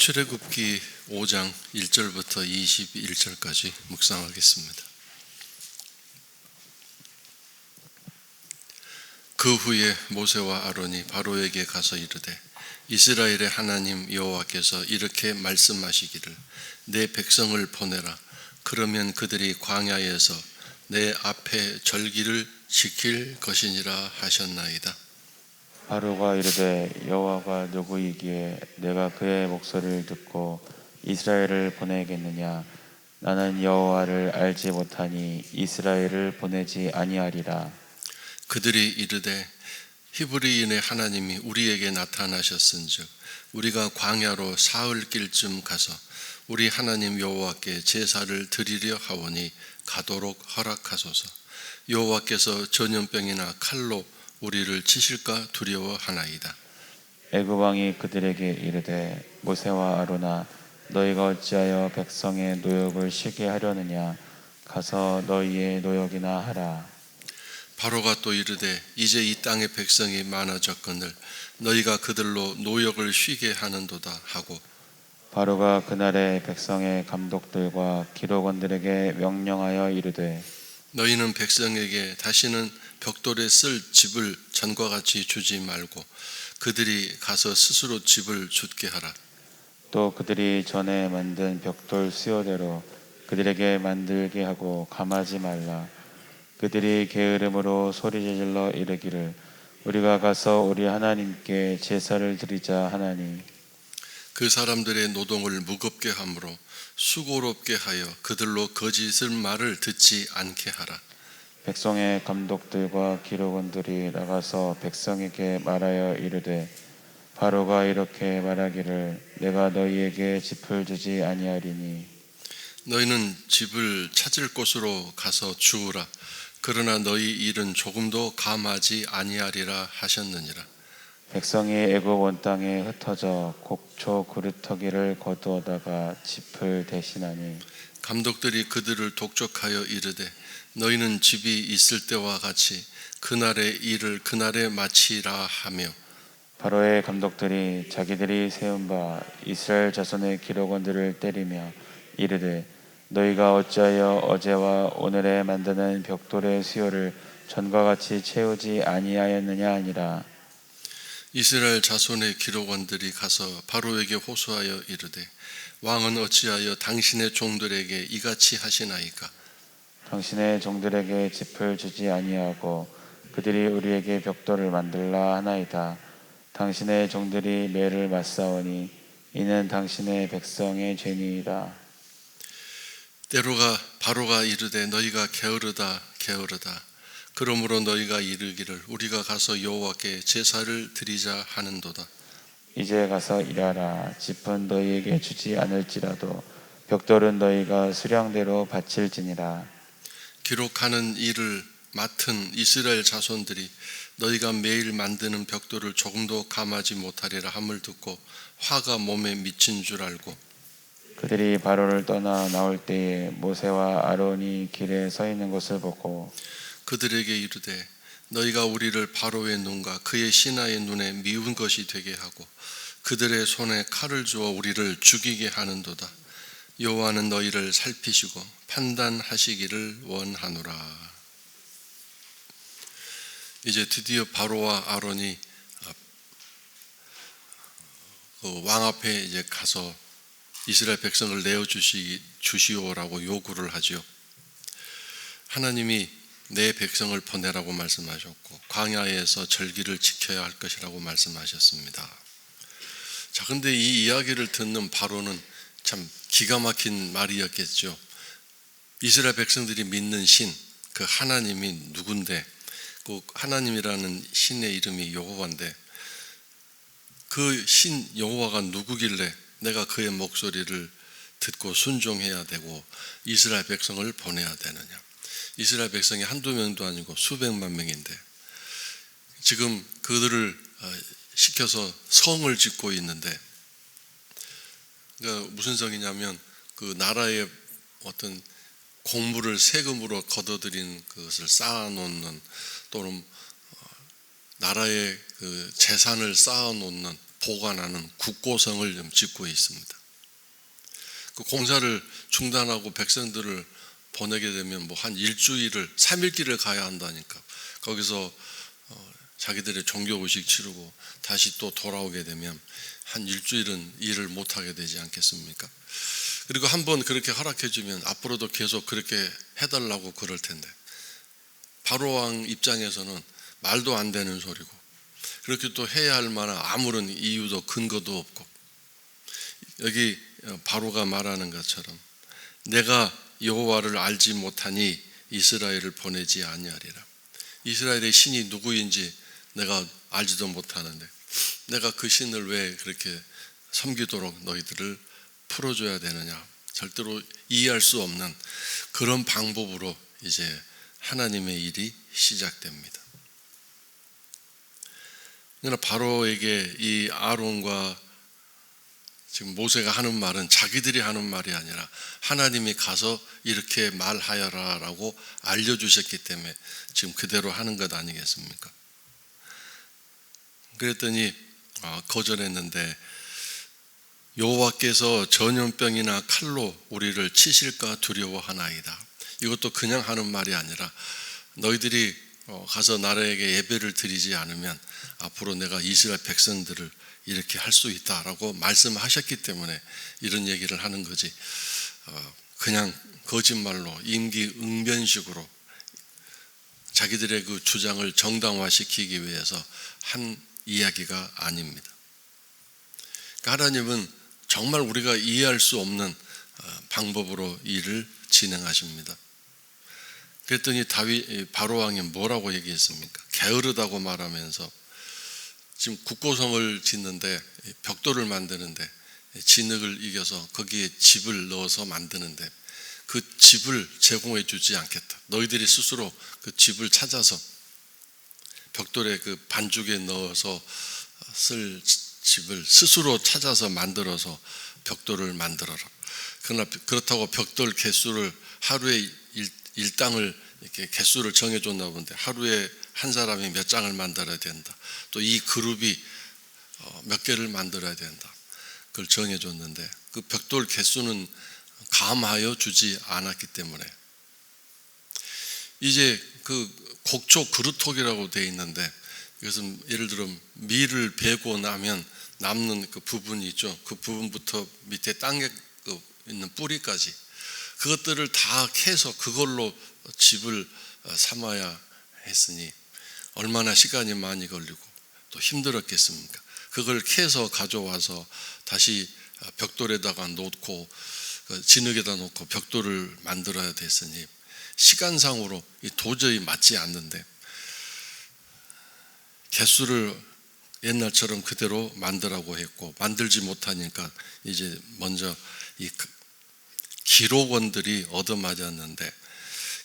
출애굽기 5장 1절부터 21절까지 묵상하겠습니다. 그 후에 모세와 아론이 바로에게 가서 이르되 이스라엘의 하나님 여호와께서 이렇게 말씀하시기를 내 백성을 보내라. 그러면 그들이 광야에서 내 앞에 절기를 지킬 것이니라 하셨나이다. 바로가 이르되 여호와가 누구이기에 내가 그의 목소리를 듣고 이스라엘을 보내겠느냐. 나는 여호와를 알지 못하니 이스라엘을 보내지 아니하리라. 그들이 이르되 히브리인의 하나님이 우리에게 나타나셨은즉 우리가 광야로 사흘길쯤 가서 우리 하나님 여호와께 제사를 드리려 하오니 가도록 허락하소서. 여호와께서 전염병이나 칼로 우리를 치실까 두려워하나이다. 애굽 왕이 그들에게 이르되 모세와 아론아 너희가 어찌하여 백성의 노역을 쉬게 하려느냐. 가서 너희의 노역이나 하라. 바로가 또 이르되 이제 이 땅의 백성이 많아졌거늘 너희가 그들로 노역을 쉬게 하는도다 하고 바로가 그날에 백성의 감독들과 기록원들에게 명령하여 이르되 너희는 백성에게 다시는 벽돌에 쓸 집을 전과 같이 주지 말고 그들이 가서 스스로 집을 짓게 하라. 또 그들이 전에 만든 벽돌 수요대로 그들에게 만들게 하고 감하지 말라. 그들이 게으름으로 소리질러 이르기를 우리가 가서 우리 하나님께 제사를 드리자 하나니 그 사람들의 노동을 무겁게 함으로 수고롭게 하여 그들로 거짓을 말을 듣지 않게 하라. 백성의 감독들과 기록원들이 나가서 백성에게 말하여 이르되 바로가 이렇게 말하기를 내가 너희에게 짚을 주지 아니하리니 너희는 집을 찾을 곳으로 가서 주우라. 그러나 너희 일은 조금도 감하지 아니하리라 하셨느니라. 백성이 애굽 온 땅에 흩어져 곡초 그루터기를 거두어다가 짚을 대신하니 감독들이 그들을 독촉하여 이르되 너희는 집이 있을 때와 같이 그날의 일을 그날에 마치라 하며 바로의 감독들이 자기들이 세운 바 이스라엘 자손의 기록원들을 때리며 이르되 너희가 어찌하여 어제와 오늘에 만드는 벽돌의 수요를 전과 같이 채우지 아니하였느냐 하니라. 이스라엘 자손의 기록원들이 가서 바로에게 호소하여 이르되 왕은 어찌하여 당신의 종들에게 이같이 하시나이까. 당신의 종들에게 짚을 주지 아니하고 그들이 우리에게 벽돌을 만들라 하나이다. 당신의 종들이 매를 맞사오니 이는 당신의 백성의 죄니이다. 때로가 바로가 이르되 너희가 게으르다 게으르다. 그러므로 너희가 이르기를 우리가 가서 여호와께 제사를 드리자 하는도다. 이제 가서 일하라. 짚은 너희에게 주지 않을지라도 벽돌은 너희가 수량대로 바칠지니라. 기록하는 일을 맡은 이스라엘 자손들이 너희가 매일 만드는 벽돌을 조금도 감하지 못하리라 함을 듣고 화가 몸에 미친 줄 알고 그들이 바로를 떠나 나올 때에 모세와 아론이 길에 서 있는 것을 보고 그들에게 이르되 너희가 우리를 바로의 눈과 그의 신하의 눈에 미운 것이 되게 하고 그들의 손에 칼을 주어 우리를 죽이게 하는도다. 여호와는 너희를 살피시고 판단하시기를 원하노라. 이제 드디어 바로와 아론이 왕 앞에 이제 가서 이스라엘 백성을 내어 주시오라고 요구를 하죠. 하나님이 내 백성을 보내라고 말씀하셨고 광야에서 절기를 지켜야 할 것이라고 말씀하셨습니다. 자, 근데 이 이야기를 듣는 바로는 참 기가 막힌 말이었겠죠. 이스라엘 백성들이 믿는 신, 그 하나님이 누군데, 그 하나님이라는 신의 이름이 여호와인데 그 신 여호와가 누구길래 내가 그의 목소리를 듣고 순종해야 되고 이스라엘 백성을 보내야 되느냐. 이스라엘 백성이 한두 명도 아니고 수백만 명인데 지금 그들을 시켜서 성을 짓고 있는데 그러니까 무슨 성이냐면 그 나라의 어떤 공물을 세금으로 걷어들인 것을 쌓아놓는 또는 나라의 그 재산을 쌓아놓는 보관하는 국고성을 좀 짓고 있습니다. 그 공사를 중단하고 백성들을 보내게 되면 뭐 한 일주일을 3일길을 가야 한다니까. 거기서 자기들의 종교 의식 치르고 다시 또 돌아오게 되면 한 일주일은 일을 못하게 되지 않겠습니까? 그리고 한번 그렇게 허락해 주면 앞으로도 계속 그렇게 해달라고 그럴 텐데, 바로 왕 입장에서는 말도 안 되는 소리고, 그렇게 또 해야 할 만한 아무런 이유도 근거도 없고, 여기 바로가 말하는 것처럼 내가 여호와를 알지 못하니 이스라엘을 보내지 아니하리라. 이스라엘의 신이 누구인지 내가 알지도 못하는데 내가 그 신을 왜 그렇게 섬기도록 너희들을 풀어줘야 되느냐. 절대로 이해할 수 없는 그런 방법으로 이제 하나님의 일이 시작됩니다. 그러나 바로에게 이 아론과 지금 모세가 하는 말은 자기들이 하는 말이 아니라 하나님이 가서 이렇게 말하여라 라고 알려주셨기 때문에 지금 그대로 하는 것 아니겠습니까? 그랬더니 거절했는데, 여호와께서 전염병이나 칼로 우리를 치실까 두려워하나이다. 이것도 그냥 하는 말이 아니라 너희들이 가서 나라에게 예배를 드리지 않으면 앞으로 내가 이스라엘 백성들을 이렇게 할 수 있다라고 말씀하셨기 때문에 이런 얘기를 하는 거지, 그냥 거짓말로 임기응변식으로 자기들의 그 주장을 정당화시키기 위해서 한 이야기가 아닙니다. 하나님은 정말 우리가 이해할 수 없는 방법으로 일을 진행하십니다. 그랬더니 바로 왕이 뭐라고 얘기했습니까? 게으르다고 말하면서, 지금 국고성을 짓는데, 벽돌을 만드는데 진흙을 이겨서 거기에 집을 넣어서 만드는데 그 집을 제공해 주지 않겠다. 너희들이 스스로 그 집을 찾아서 벽돌에 그 반죽에 넣어서 쓸 집을 스스로 찾아서 만들어서 벽돌을 만들어라. 그러나 그렇다고 벽돌 개수를 하루에 일당을 이렇게 개수를 정해줬나 본데 하루에 한 사람이 몇 장을 만들어야 된다. 또 이 그룹이 몇 개를 만들어야 된다. 그걸 정해줬는데 그 벽돌 개수는 감하여 주지 않았기 때문에 이제 그 곡초 그루톡이라고 되어 있는데, 이것은 예를 들어 밀을 베고 나면 남는 그 부분이 있죠. 그 부분부터 밑에 땅에 있는 뿌리까지 그것들을 다 캐서 그걸로 집을 삼아야 했으니 얼마나 시간이 많이 걸리고 또 힘들었겠습니까? 그걸 캐서 가져와서 다시 벽돌에다가 놓고 진흙에다 놓고 벽돌을 만들어야 됐으니 시간상으로 도저히 맞지 않는데, 개수를 옛날처럼 그대로 만들라고 했고 만들지 못하니까 이제 먼저 이 기록원들이 얻어맞았는데,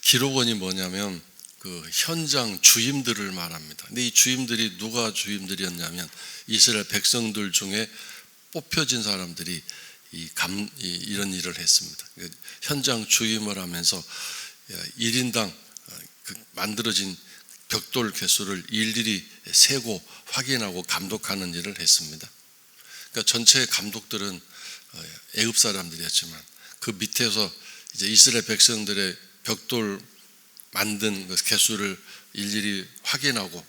기록원이 뭐냐면 그 현장 주임들을 말합니다. 근데 이 주임들이 누가 주임들이었냐면 이스라엘 백성들 중에 뽑혀진 사람들이 이런 일을 했습니다. 현장 주임을 하면서 1인당 만들어진 벽돌 개수를 일일이 세고 확인하고 감독하는 일을 했습니다. 그러니까 전체 감독들은 애굽 사람들이었지만 그 밑에서 이제 이스라엘 백성들의 벽돌 만든 그 개수를 일일이 확인하고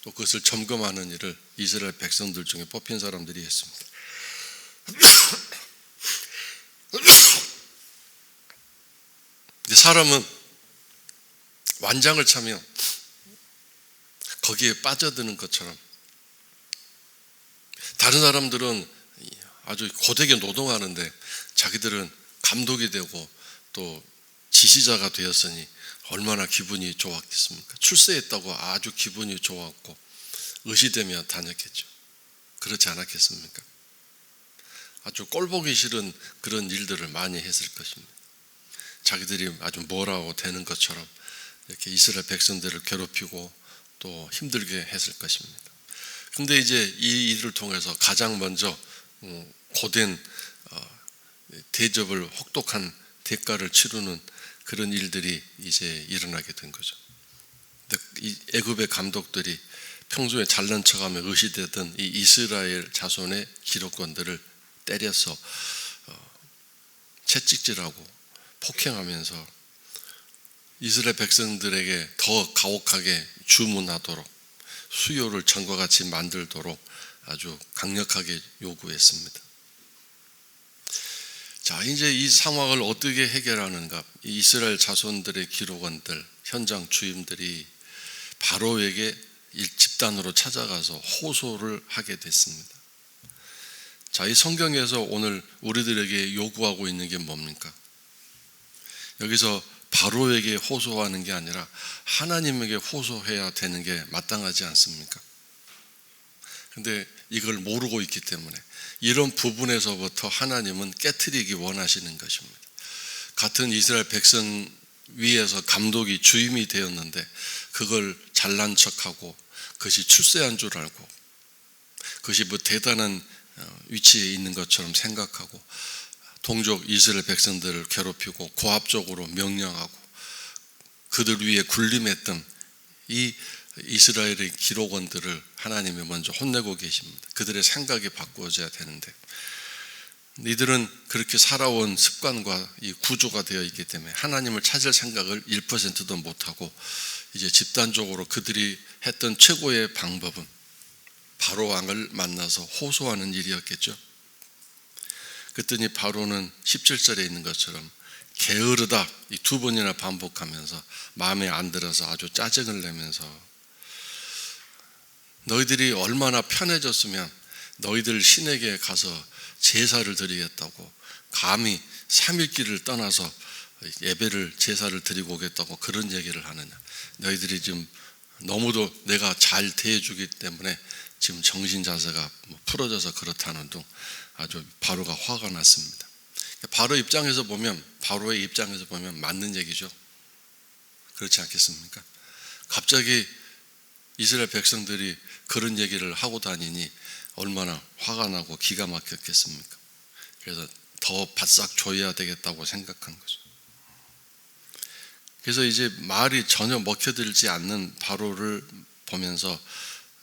또 그것을 점검하는 일을 이스라엘 백성들 중에 뽑힌 사람들이 했습니다. 사람은 완장을 차면 거기에 빠져드는 것처럼 다른 사람들은 아주 고되게 노동하는데 자기들은 감독이 되고 또 지시자가 되었으니 얼마나 기분이 좋았겠습니까? 출세했다고 아주 기분이 좋았고 의시되며 다녔겠죠. 그렇지 않았겠습니까? 아주 꼴보기 싫은 그런 일들을 많이 했을 것입니다. 자기들이 아주 뭐라고 되는 것처럼 이렇게 이스라엘 백성들을 괴롭히고 또 힘들게 했을 것입니다. 근데 이제 이 일을 통해서 가장 먼저 고된 대접을 혹독한 대가를 치르는 그런 일들이 이제 일어나게 된 거죠. 이 애굽의 감독들이 평소에 잘난 척하며 의시되던 이 이스라엘 자손의 기록원들을 때려서 채찍질하고 폭행하면서 이스라엘 백성들에게 더 가혹하게 주문하도록 수요를 전과 같이 만들도록 아주 강력하게 요구했습니다. 자, 이제 이 상황을 어떻게 해결하는가? 이 이스라엘 자손들의 기록원들, 현장 주임들이 바로에게 집단으로 찾아가서 호소를 하게 됐습니다. 자, 이 성경에서 오늘 우리들에게 요구하고 있는 게 뭡니까? 여기서 바로에게 호소하는 게 아니라 하나님에게 호소해야 되는 게 마땅하지 않습니까? 근데 이걸 모르고 있기 때문에 이런 부분에서부터 하나님은 깨트리기 원하시는 것입니다. 같은 이스라엘 백성 위에서 감독이 주임이 되었는데 그걸 잘난 척하고 그것이 출세한 줄 알고 그것이 뭐 대단한 위치에 있는 것처럼 생각하고 동족 이스라엘 백성들을 괴롭히고 고압적으로 명령하고 그들 위에 군림했던 이 이스라엘의 기록원들을 하나님이 먼저 혼내고 계십니다. 그들의 생각이 바꾸어져야 되는데 이들은 그렇게 살아온 습관과 이 구조가 되어 있기 때문에 하나님을 찾을 생각을 1%도 못하고 이제 집단적으로 그들이 했던 최고의 방법은 바로 왕을 만나서 호소하는 일이었겠죠. 그랬더니 바로는 17절에 있는 것처럼 게으르다 이 두 번이나 반복하면서 마음에 안 들어서 아주 짜증을 내면서 너희들이 얼마나 편해졌으면 너희들 신에게 가서 제사를 드리겠다고 감히 3일길을 떠나서 예배를 제사를 드리고 오겠다고 그런 얘기를 하느냐. 너희들이 지금 너무도 내가 잘 대해주기 때문에 지금 정신 자세가 풀어져서 그렇다는 둥 아주 바로가 화가 났습니다. 바로 입장에서 보면 바로의 입장에서 보면 맞는 얘기죠. 그렇지 않겠습니까? 갑자기 이스라엘 백성들이 그런 얘기를 하고 다니니 얼마나 화가 나고 기가 막혔겠습니까? 그래서 더 바싹 조여야 되겠다고 생각한 거죠. 그래서 이제 말이 전혀 먹혀들지 않는 바로를 보면서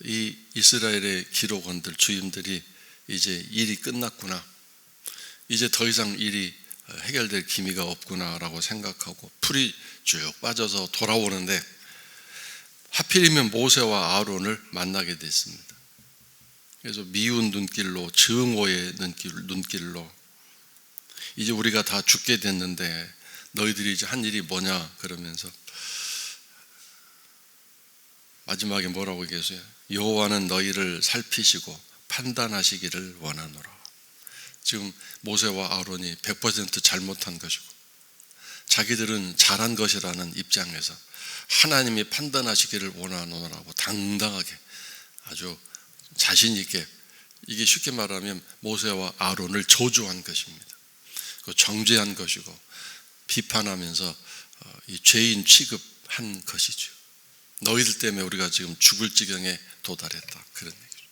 이 이스라엘의 기록원들 주임들이 이제 일이 끝났구나, 이제 더 이상 일이 해결될 기미가 없구나라고 생각하고 풀이 쭉 빠져서 돌아오는데 하필이면 모세와 아론을 만나게 됐습니다. 그래서 미운 눈길로, 증오의 눈길로 이제 우리가 다 죽게 됐는데 너희들이 이제 한 일이 뭐냐 그러면서 마지막에 뭐라고 얘기했어요? 여호와는 너희를 살피시고 판단하시기를 원하노라. 지금 모세와 아론이 100% 잘못한 것이고 자기들은 잘한 것이라는 입장에서 하나님이 판단하시기를 원하노라고 당당하게 아주 자신 있게, 이게 쉽게 말하면 모세와 아론을 저주한 것입니다. 정죄한 것이고 비판하면서 이 죄인 취급한 것이죠. 너희들 때문에 우리가 지금 죽을 지경에 도달했다, 그런 얘기죠.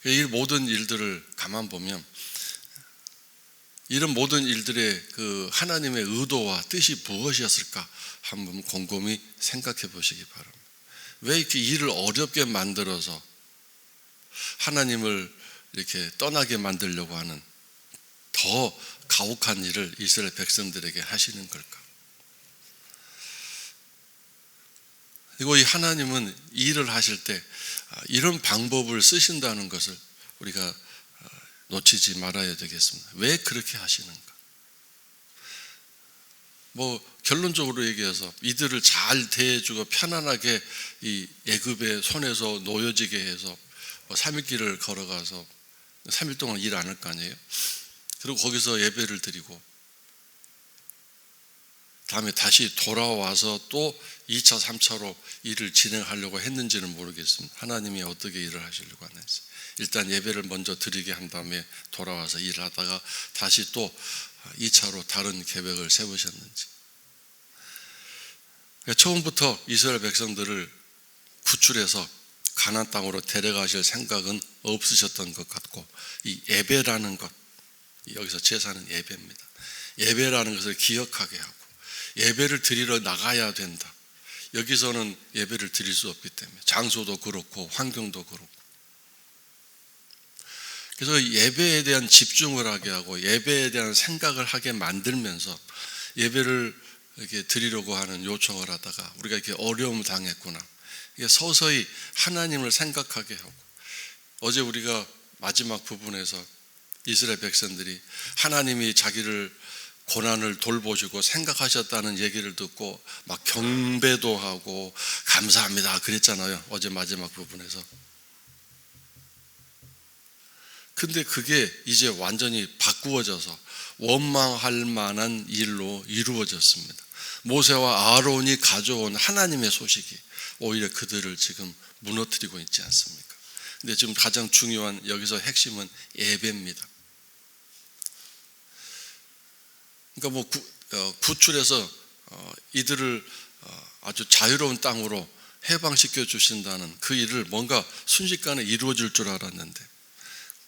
이 모든 일들을 가만 보면 이런 모든 일들의 그 하나님의 의도와 뜻이 무엇이었을까 한번 곰곰이 생각해 보시기 바랍니다. 왜 이렇게 일을 어렵게 만들어서 하나님을 이렇게 떠나게 만들려고 하는 더 가혹한 일을 이스라엘 백성들에게 하시는 걸까? 그리고 이 하나님은 일을 하실 때 이런 방법을 쓰신다는 것을 우리가 놓치지 말아야 되겠습니다. 왜 그렇게 하시는가? 결론적으로 얘기해서 이들을 잘 대해주고 편안하게 이 애굽의 손에서 놓여지게 해서 3일길을 걸어가서 3일 동안 일 안 할 거 아니에요? 그리고 거기서 예배를 드리고 다음에 다시 돌아와서 또 2차, 3차로 일을 진행하려고 했는지는 모르겠습니다. 하나님이 어떻게 일을 하시려고 하는지. 일단 예배를 먼저 드리게 한 다음에 돌아와서 일을 하다가 다시 또 2차로 다른 계획을 세우셨는지. 처음부터 이스라엘 백성들을 구출해서 가나안 땅으로 데려가실 생각은 없으셨던 것 같고, 이 예배라는 것, 여기서 제사는 예배입니다. 예배라는 것을 기억하게 하고 예배를 드리러 나가야 된다. 여기서는 예배를 드릴 수 없기 때문에 장소도 그렇고 환경도 그렇고, 그래서 예배에 대한 집중을 하게 하고 예배에 대한 생각을 하게 만들면서 예배를 이렇게 드리려고 하는 요청을 하다가 우리가 이렇게 어려움을 당했구나. 이게 서서히 하나님을 생각하게 하고, 어제 우리가 마지막 부분에서 이스라엘 백성들이 하나님이 자기를 고난을 돌보시고 생각하셨다는 얘기를 듣고 막 경배도 하고 감사합니다 그랬잖아요, 어제 마지막 부분에서. 근데 그게 이제 완전히 바꾸어져서 원망할 만한 일로 이루어졌습니다. 모세와 아론이 가져온 하나님의 소식이 오히려 그들을 지금 무너뜨리고 있지 않습니까? 근데 지금 가장 중요한 여기서 핵심은 예배입니다. 그러니까 뭐 구출해서 이들을 아주 자유로운 땅으로 해방시켜 주신다는 그 일을 뭔가 순식간에 이루어질 줄 알았는데,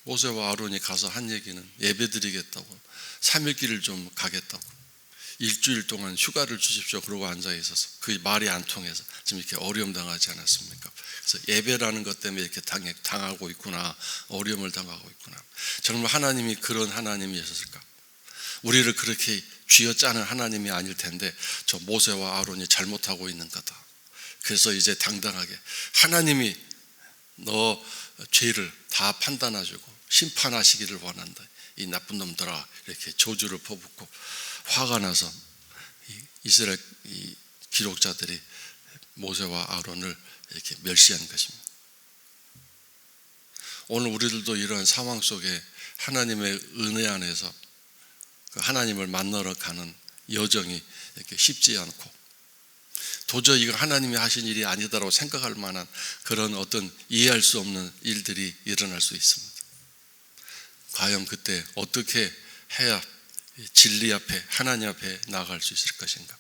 모세와 아론이 가서 한 얘기는 예배드리겠다고, 3일길을 좀 가겠다고, 일주일 동안 휴가를 주십시오 그러고 앉아 있어서 그 말이 안 통해서 지금 이렇게 어려움 당하지 않았습니까? 그래서 예배라는 것 때문에 이렇게 당하고 있구나, 어려움을 당하고 있구나. 정말 하나님이 그런 하나님이셨을까? 우리를 그렇게 쥐어짜는 하나님이 아닐 텐데 저 모세와 아론이 잘못하고 있는 거다. 그래서 이제 당당하게 하나님이 너 죄를 다 판단하시고 심판하시기를 원한다, 이 나쁜 놈들아, 이렇게 저주를 퍼붓고 화가 나서 이스라엘 기록자들이 모세와 아론을 이렇게 멸시한 것입니다. 오늘 우리들도 이러한 상황 속에 하나님의 은혜 안에서 그 하나님을 만나러 가는 여정이 이렇게 쉽지 않고, 도저히 이거 하나님이 하신 일이 아니다라고 생각할 만한 그런 어떤 이해할 수 없는 일들이 일어날 수 있습니다. 과연 그때 어떻게 해야 진리 앞에, 하나님 앞에 나아갈 수 있을 것인가?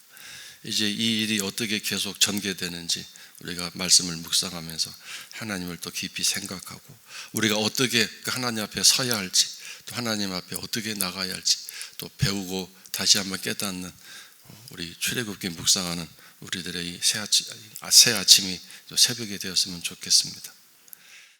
이제 이 일이 어떻게 계속 전개되는지 우리가 말씀을 묵상하면서 하나님을 또 깊이 생각하고, 우리가 어떻게 그 하나님 앞에 서야 할지, 또 하나님 앞에 어떻게 나가야 할지 또 배우고 다시 한번 깨닫는 우리 출애굽기 묵상하는 우리들의 이 새 아침이 또 새벽이 되었으면 좋겠습니다.